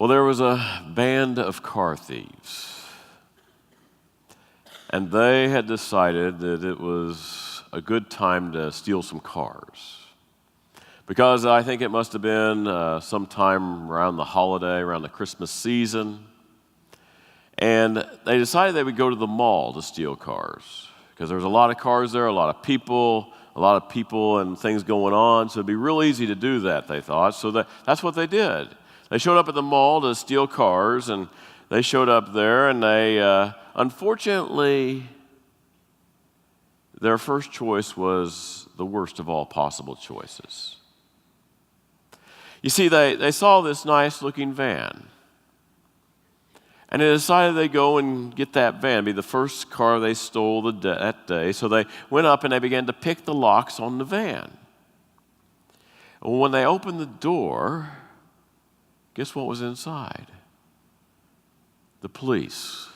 Well, there was a band of car thieves, and they had decided that it was a good time to steal some cars. Because I think it must have been sometime around the holiday, around the Christmas season, and they decided they would go to the mall to steal cars. Because there was a lot of cars there, a lot of people and things going on, so it'd be real easy to do that, they thought. So that's what they did. They showed up at the mall to steal cars, and they showed up there, and they, unfortunately, their first choice was the worst of all possible choices. You see, they saw this nice-looking van, and they decided they'd go and get that van, be the first car they stole that day. So they went up and they began to pick the locks on the van. And when they opened the door, guess what was inside? The police.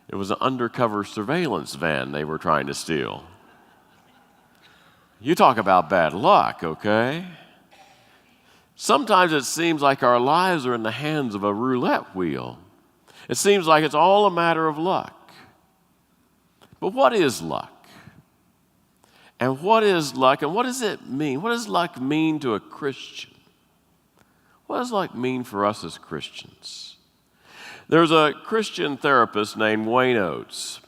It was an undercover surveillance van they were trying to steal. You talk about bad luck, okay? Sometimes it seems like our lives are in the hands of a roulette wheel. It seems like it's all a matter of luck. But what is luck? And what is luck? And what does it mean? What does luck mean to a Christian? What does luck mean for us as Christians? There's a Christian therapist named Wayne Oates.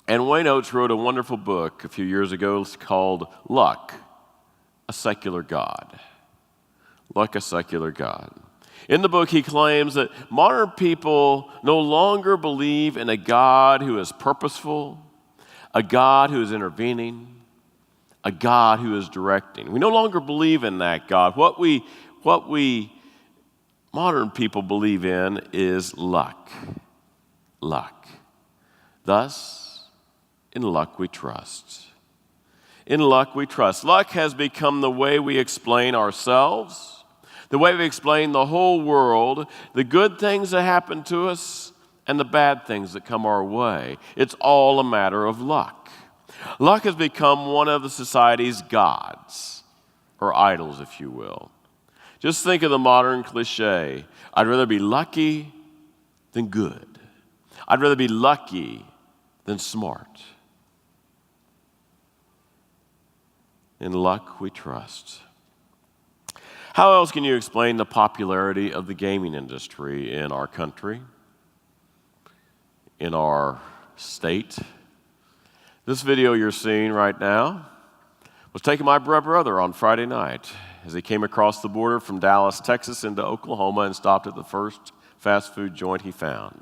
And Wayne Oates wrote a wonderful book a few years ago. It's called Luck, a Secular God. Like a secular God. In the book, he claims that modern people no longer believe in a God who is purposeful, a God who is intervening, a God who is directing. We no longer believe in that God. What we modern people believe in is luck. Luck. Thus, in luck we trust. In luck we trust. Luck has become the way we explain ourselves, the way we explain the whole world, the good things that happen to us and the bad things that come our way. It's all a matter of luck. Luck has become one of the society's gods, or idols, if you will. Just think of the modern cliche, I'd rather be lucky than good. I'd rather be lucky than smart. In luck we trust. How else can you explain the popularity of the gaming industry in our country, in our state? This video you're seeing right now was taken by my brother on Friday night as he came across the border from Dallas, Texas into Oklahoma and stopped at the first fast food joint he found.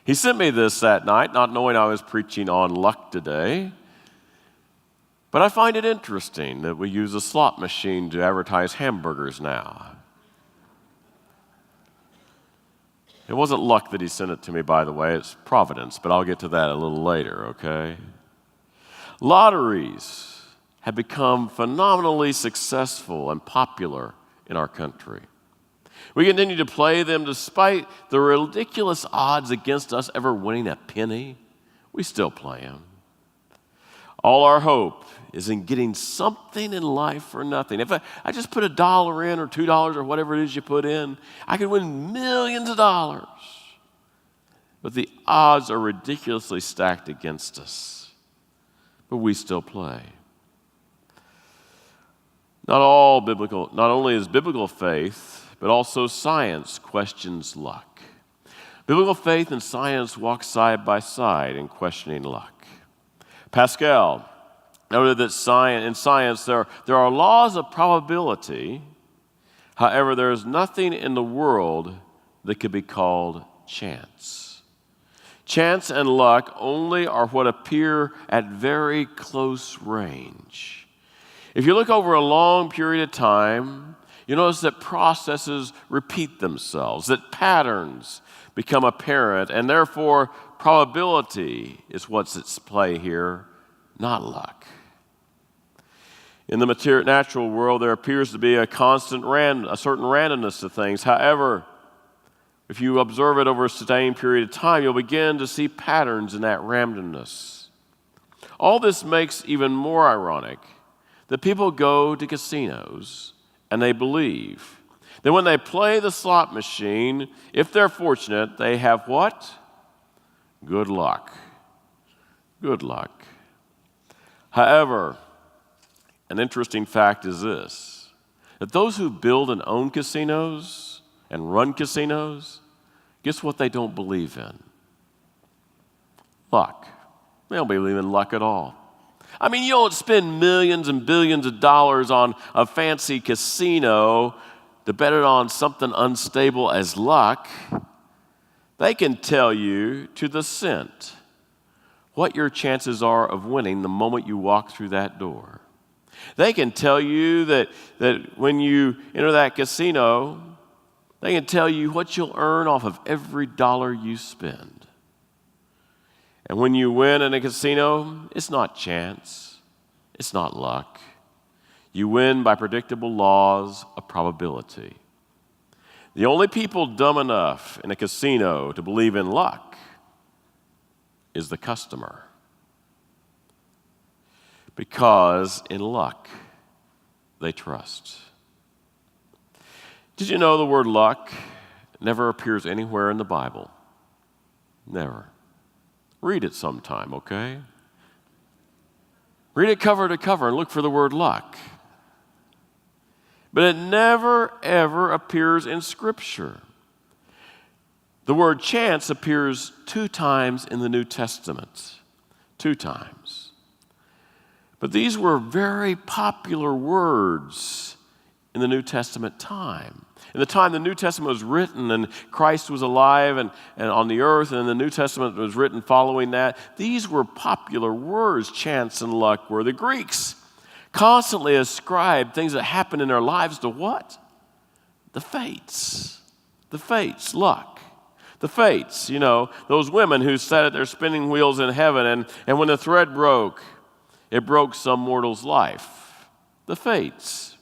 He sent me this that night, not knowing I was preaching on luck today. But I find it interesting that we use a slot machine to advertise hamburgers now. It wasn't luck that he sent it to me, by the way. It's providence, but I'll get to that a little later, okay? Lotteries have become phenomenally successful and popular in our country. We continue to play them despite the ridiculous odds against us ever winning a penny. We still play them. All our hope is in getting something in life for nothing. If I just put $1 in or $2 or whatever it is you put in, I could win millions of dollars. But the odds are ridiculously stacked against us. But we still play. Not only is biblical faith, but also science questions luck. Biblical faith and science walk side by side in questioning luck. Pascal noted that in science there are laws of probability. However, there is nothing in the world that could be called chance. Chance and luck only are what appear at very close range. If you look over a long period of time, you notice that processes repeat themselves, that patterns become apparent, and therefore probability is what's at play here, not luck. In the natural world, there appears to be a certain randomness to things. However, if you observe it over a sustained period of time, you'll begin to see patterns in that randomness. All this makes even more ironic that people go to casinos and they believe Then when they play the slot machine, if they're fortunate, they have what? Good luck. Good luck. However, an interesting fact is this, that those who build and own casinos and run casinos, guess what they don't believe in? Luck. They don't believe in luck at all. I mean, you don't spend millions and billions of dollars on a fancy casino to bet it on something unstable as luck. They can tell you to the cent what your chances are of winning the moment you walk through that door. They can tell you that when you enter that casino, they can tell you what you'll earn off of every dollar you spend. And when you win in a casino, it's not chance. It's not luck. You win by predictable laws of probability. The only people dumb enough in a casino to believe in luck is the customer. Because in luck, they trust. Did you know the word luck never appears anywhere in the Bible? Never. Read it sometime, okay? Read it cover to cover and look for the word luck. But it never, ever appears in Scripture. The word chance appears 2 times in the New Testament. 2 times. But these were very popular words in the New Testament time. In the time the New Testament was written and Christ was alive and on the earth, and the New Testament was written following that, these were popular words, chance and luck were. The Greeks constantly ascribed things that happened in their lives to what? The fates. The fates, luck. The fates, you know, those women who sat at their spinning wheels in heaven, and when the thread broke, it broke some mortal's life. The fates.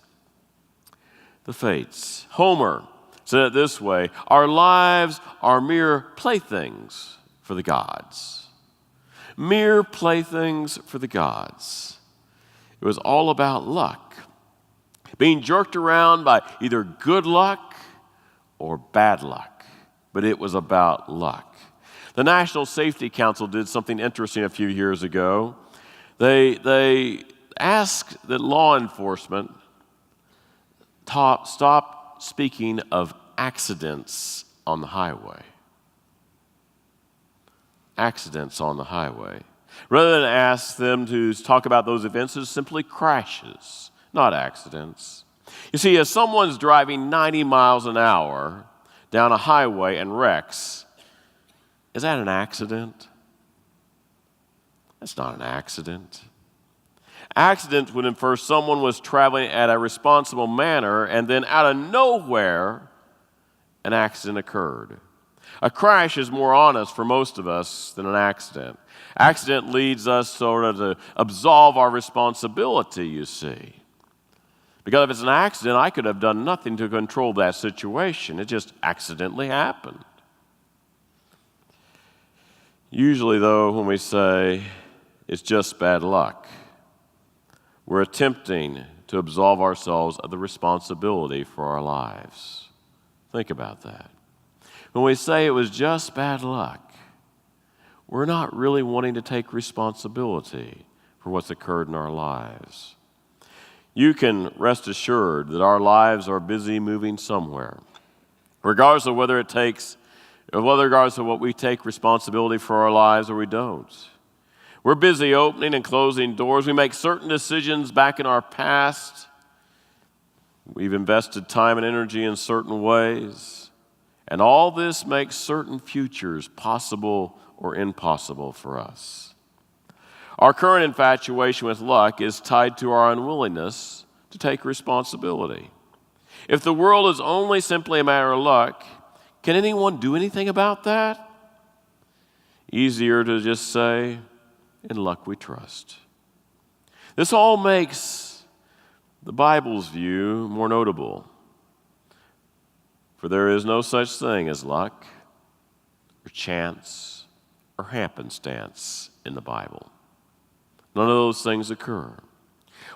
The fates. Homer said it this way, our lives are mere playthings for the gods. Mere playthings for the gods. It was all about luck. Being jerked around by either good luck or bad luck. But it was about luck. The National Safety Council did something interesting a few years ago. They asked that law enforcement stop speaking of accidents on the highway. Accidents on the highway. Rather than ask them to talk about those events as simply crashes, not accidents. You see, if someone's driving 90 miles an hour down a highway and wrecks, is that an accident? That's not an accident. Accident would infer someone was traveling at a responsible manner and then out of nowhere, an accident occurred. A crash is more honest for most of us than an accident. Accident leads us sort of to absolve our responsibility, you see. Because if it's an accident, I could have done nothing to control that situation. It just accidentally happened. Usually, though, when we say it's just bad luck, we're attempting to absolve ourselves of the responsibility for our lives. Think about that. When we say it was just bad luck, we're not really wanting to take responsibility for what's occurred in our lives. You can rest assured that our lives are busy moving somewhere, regardless of regardless of what we take responsibility for our lives or we don't. We're busy opening and closing doors. We make certain decisions back in our past. We've invested time and energy in certain ways. And all this makes certain futures possible or impossible for us. Our current infatuation with luck is tied to our unwillingness to take responsibility. If the world is only simply a matter of luck, can anyone do anything about that? Easier to just say, in luck we trust. This all makes the Bible's view more notable. For there is no such thing as luck or chance or happenstance in the Bible. None of those things occur.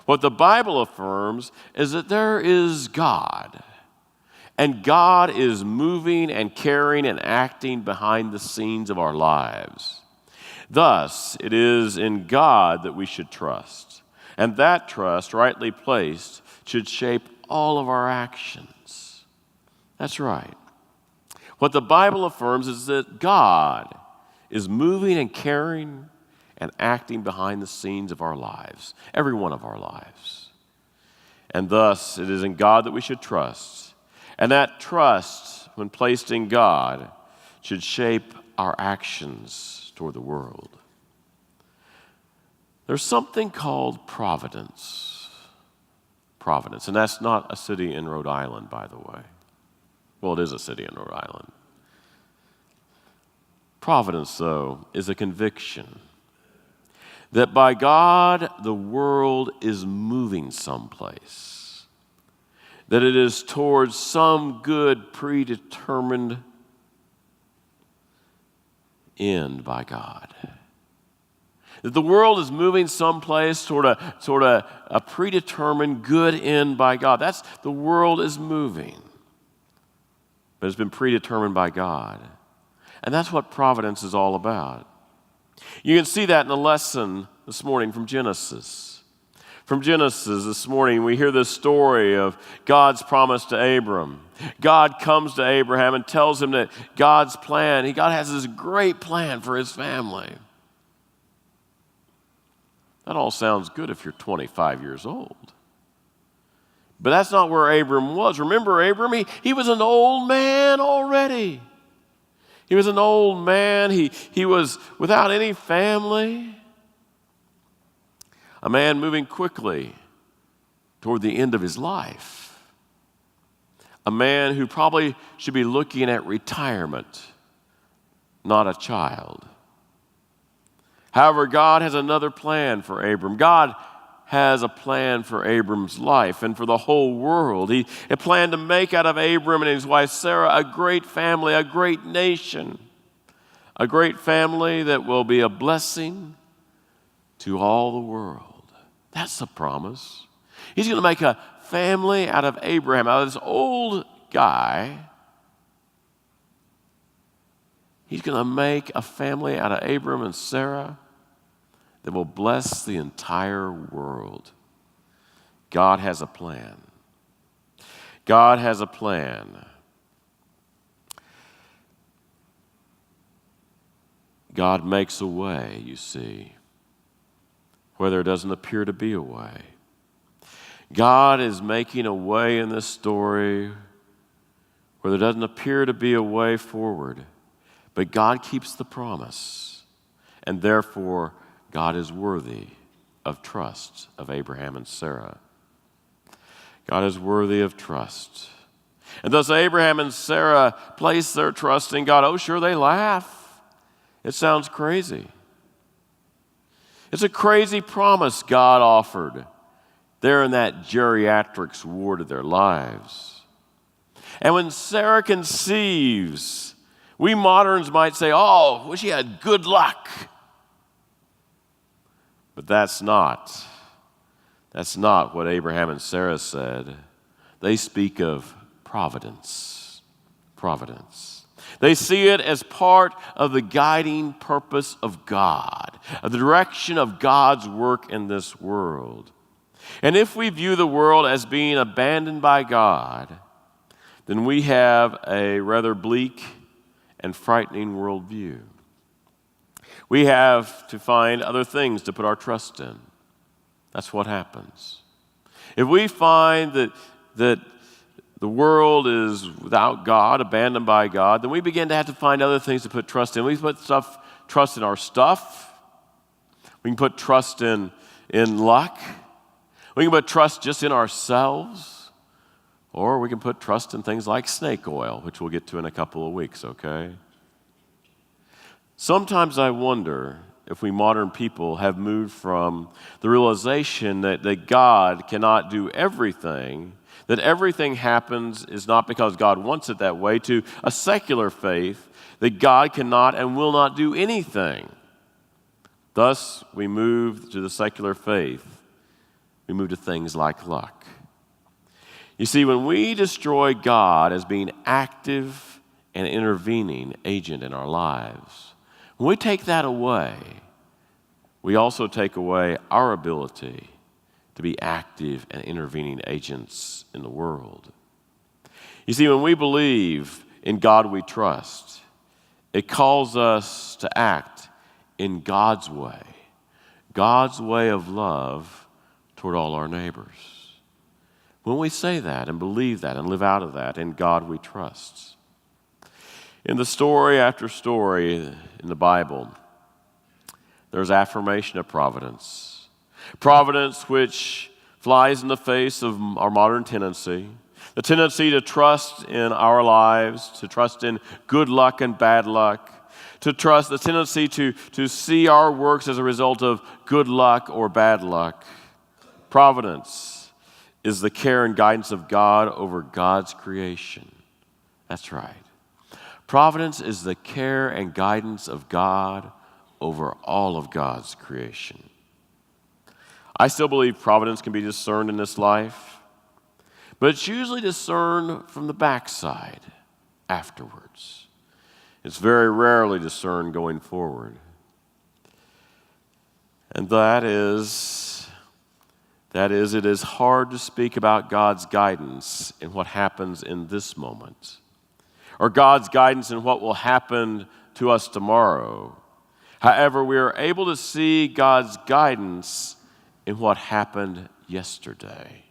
What the Bible affirms is that there is God, And God is moving and caring and acting behind the scenes of our lives. Thus, it is in God that we should trust. And that trust, rightly placed, should shape all of our actions. That's right. What the Bible affirms is that God is moving and caring and acting behind the scenes of our lives, every one of our lives. And thus, it is in God that we should trust. And that trust, when placed in God, should shape our actions toward the world. There's something called Providence. Providence, and that's not a city in Rhode Island, by the way. Well, it is a city in Rhode Island. Providence, though, is a conviction that by God the world is moving someplace, that it is towards some good predetermined end by God. That the world is moving someplace toward a predetermined good end by God. That's the world is moving, but it's been predetermined by God. And that's what providence is all about. You can see that in the lesson this morning from Genesis. From Genesis this morning, we hear this story of God's promise to Abram. God comes to Abraham and tells him that God's plan, God has this great plan for his family. That all sounds good if you're 25 years old. But that's not where Abram was. Remember Abram? He was an old man already. He was an old man. He was without any family. A man moving quickly toward the end of his life. A man who probably should be looking at retirement, not a child. However, God has another plan for Abram. God has a plan for Abram's life and for the whole world. He had planned to make out of Abram and his wife Sarah a great family, a great nation, a great family that will be a blessing to all the world. That's the promise. He's going to make a family out of Abraham, out of this old guy. He's going to make a family out of Abram and Sarah that will bless the entire world. God has a plan. God has a plan. God makes a way, you see, where there doesn't appear to be a way. God is making a way in this story where there doesn't appear to be a way forward, but God keeps the promise, and therefore God is worthy of trust of Abraham and Sarah. God is worthy of trust. And thus Abraham and Sarah place their trust in God. Oh, sure, they laugh. It sounds crazy. It's a crazy promise God offered there in that geriatrics ward of their lives. And when Sarah conceives, we moderns might say, oh, well, she had good luck. But that's not what Abraham and Sarah said. They speak of providence. Providence. They see it as part of the guiding purpose of God, of the direction of God's work in this world. And if we view the world as being abandoned by God, then we have a rather bleak and frightening worldview. We have to find other things to put our trust in. That's what happens. If we find that the world is without God, abandoned by God, then we begin to have to find other things to put trust in. We put trust in our stuff. We can put trust in luck. We can put trust just in ourselves. Or we can put trust in things like snake oil, which we'll get to in a couple of weeks, okay? Sometimes I wonder if we modern people have moved from the realization that God cannot do everything, that everything happens is not because God wants it that way, to a secular faith that God cannot and will not do anything. Thus, we move to the secular faith. We move to things like luck. You see, when we destroy God as being active and intervening agent in our lives, when we take that away, we also take away our ability to be active and intervening agents in the world. You see, when we believe in God we trust, it calls us to act in God's way of love toward all our neighbors. When we say that and believe that and live out of that, in God we trust. In the story after story in the Bible, there's affirmation of providence. Providence which flies in the face of our modern tendency, the tendency to trust in our lives, to trust in good luck and bad luck, to trust the tendency to see our works as a result of good luck or bad luck. Providence is the care and guidance of God over God's creation. That's right. Providence is the care and guidance of God over all of God's creation. I still believe providence can be discerned in this life, but it's usually discerned from the backside afterwards. It's very rarely discerned going forward. And that is, it is hard to speak about God's guidance in what happens in this moment, or God's guidance in what will happen to us tomorrow. However, we are able to see God's guidance in what happened yesterday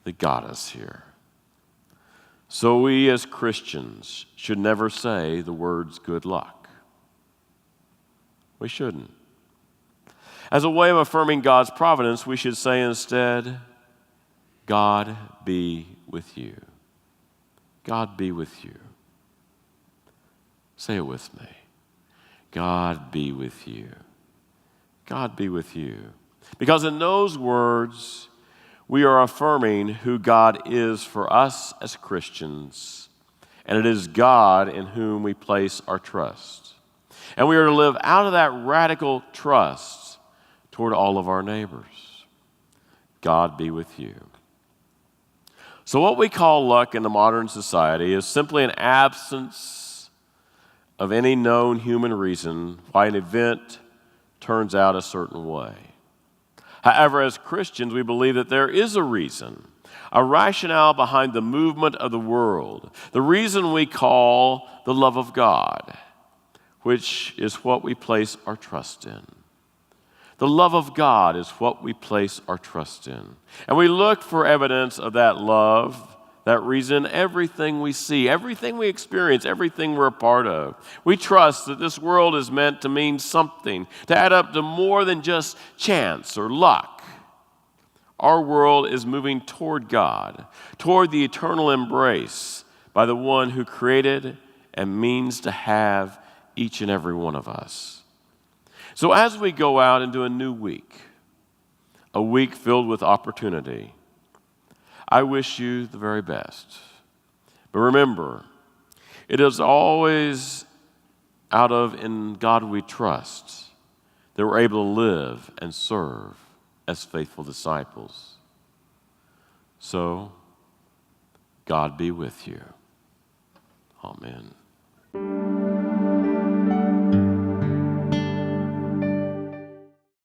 that got us here. So we as Christians should never say the words good luck. We shouldn't. As a way of affirming God's providence, we should say instead, God be with you. God be with you. Say it with me. God be with you. God be with you. Because in those words, we are affirming who God is for us as Christians, and it is God in whom we place our trust. And we are to live out of that radical trust toward all of our neighbors. God be with you. So what we call luck in the modern society is simply an absence of any known human reason why an event turns out a certain way. However, as Christians, we believe that there is a reason, a rationale behind the movement of the world, the reason we call the love of God, which is what we place our trust in. The love of God is what we place our trust in. And we look for evidence of that love, that reason, everything we see, everything we experience, everything we're a part of. We trust that this world is meant to mean something, to add up to more than just chance or luck. Our world is moving toward God, toward the eternal embrace by the one who created and means to have each and every one of us. So as we go out into a new week, a week filled with opportunity, I wish you the very best. But remember, it is always out of in God we trust that we're able to live and serve as faithful disciples. So, God be with you. Amen.